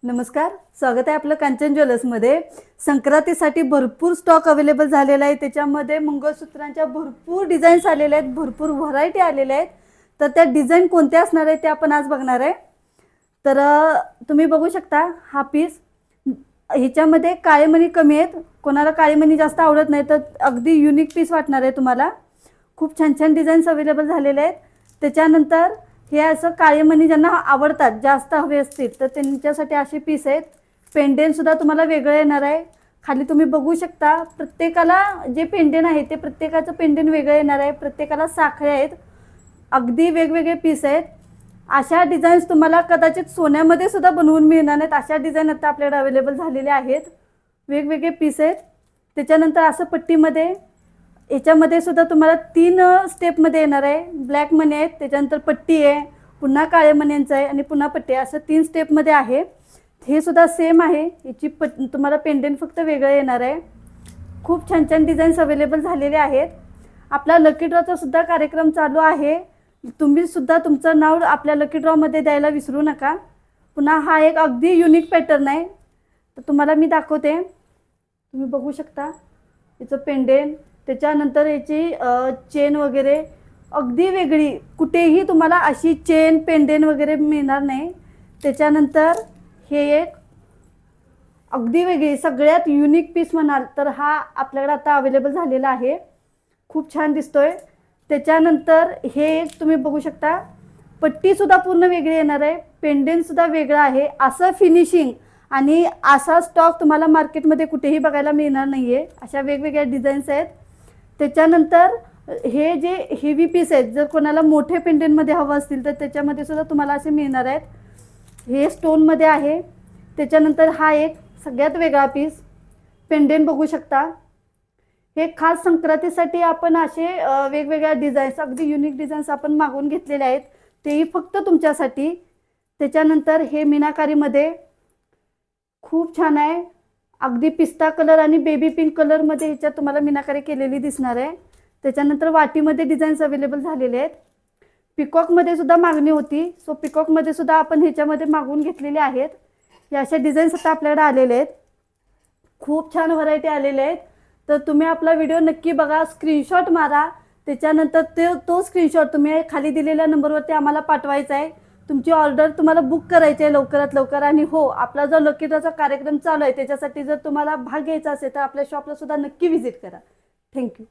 नमस्कार, स्वागत आहे आपलं कांचन ज्वेलर्समध्ये। संक्रांतीसाठी भरपूर स्टॉक अवेलेबल झालेला आहे। त्याच्यामध्ये मंगळसूत्रांच्या भरपूर डिझाईन्स आलेले आहेत, भरपूर व्हरायटी आलेल्या आहेत। तर त्या डिझाईन कोणत्या असणार आहेत ते आपण आज बघणार आहे। तर तुम्ही बघू शकता हा पीस, ह्याच्यामध्ये काळे मणी कमी आहेत। कोणाला काळे मणी जास्त आवडत नाही तर अगदी युनिक पीस वाटणार आहे तुम्हाला। खूप छान छान डिझाईन्स अवेलेबल झालेले आहेत। त्याच्यानंतर हे असं काळे मणी ज्यांना आवडतात, जास्त हवे असतील तर त्यांच्यासाठी असे पीस आहेत। पेंडेंट सुद्धा तुम्हाला वेगळं येणार आहे। खाली तुम्ही बघू शकता, प्रत्येकाला जे पेंडेंट आहे ते प्रत्येकाचं पेंडेंट वेगळं येणार आहे। प्रत्येकाला साखळ्या आहेत, अगदी वेगवेगळे पीस आहेत। अशा डिझाईन्स तुम्हाला कदाचित सोन्यामध्ये सुद्धा बनवून मिळणार नाहीत, अशा डिझाईन आता आपल्याकडे अवेलेबल झालेले आहेत। वेगवेगळे पीस आहेत। त्याच्यानंतर असं पट्टीमध्ये, याच्यामध्ये सुद्धा तुम्हाला 3 स्टेपमध्ये येणार आहे। ब्लॅक मणी आहेत, त्याच्यानंतर पट्टी आहे, पुन्हा काळे मण्यांचं आहे आणि पुन्हा पट्टी, असं 3 स्टेपमध्ये आहे। हे सुद्धा सेम आहे, याची तुम्हाला पेंडेंट फक्त वेगळं येणार आहे। खूप छान छान डिझाईन्स अवेलेबल झालेले आहेत। आपला लकी ड्रॉचा सुद्धा कार्यक्रम चालू आहे। तुम्ही सुद्धा तुमचं नाव आपल्या लकी ड्रॉमध्ये द्यायला विसरू नका। पुन्हा हा एक अगदी युनिक पॅटर्न आहे, तर तुम्हाला मी दाखवते। तुम्ही बघू शकता याचं पेंडेंट, त्याच्यानंतर याची चेन वगैरे अगदी वेगळी, कुठेही तुम्हाला अशी चेन पेंडेंट वगैरे मिळणार नाही। त्याच्यानंतर हे एक अगदी वेगळी, सगळ्यात युनिक पीस म्हणाल तर हा आपल्याकडे आता अवेलेबल झालेला आहे। खूप छान दिसतोय। त्याच्यानंतर हे एक तुम्ही बघू शकता, पट्टीसुद्धा पूर्ण वेगळी येणार आहे, पेंडेंटसुद्धा वेगळं आहे। असं फिनिशिंग आणि असा स्टॉक तुम्हाला मार्केटमध्ये कुठेही बघायला मिळणार नाही आहे। अशा वेगवेगळ्या डिझाईन्स आहेत। त्याच्यानंतर हे जे हेवी पीस आहेत, जर कोणाला मोठे पेंडेंटमध्ये हवं असतील तर त्याच्यामध्ये सुद्धा तुम्हाला असे मिळणार आहेत। हे स्टोनमध्ये आहे। त्याच्यानंतर हा एक सगळ्यात वेगळा पीस, पेंडेंट बघू शकता। हे खास संक्रांतीसाठी आपण असे वेगवेगळ्या डिझाईन्स, अगदी युनिक डिझाईन्स आपण मागवून घेतलेले आहेत, तेही फक्त तुमच्यासाठी। त्याच्यानंतर हे मीनाकारीमध्ये खूप छान आहे, अगदी पिस्ता कलर आणि बेबी पिंक कलरमध्ये ह्याच्यात तुम्हाला मीनाकारी केलेली दिसणार आहे। त्याच्यानंतर वाटीमध्ये डिझाईन्स अवेलेबल झालेले आहेत। पिकॉकमध्ये सुद्धा मागणी होती, सो पिकॉकमध्ये सुद्धा आपण ह्याच्यामध्ये मागवून घेतलेले आहेत। या अशा डिझाईन्स आता आपल्याकडे आलेले आहेत। खूप छान व्हरायटी आलेले आहेत। तर तुम्ही आपला व्हिडिओ नक्की बघा, स्क्रीनशॉट मारा। त्याच्यानंतर तो स्क्रीनशॉट तुम्ही खाली दिलेल्या नंबरवरती आम्हाला पाठवायचा आहे। तुमची ऑर्डर तुम्हाला बुक करायची आहे लवकरात लवकर। आणि हो, आपला जो लकी ड्रॉचा कार्यक्रम चालू आहे त्याच्यासाठी जर तुम्हाला भाग घ्यायचा असेल तर आपल्या शॉपला सुद्धा नक्की व्हिजिट करा। थँक्यू।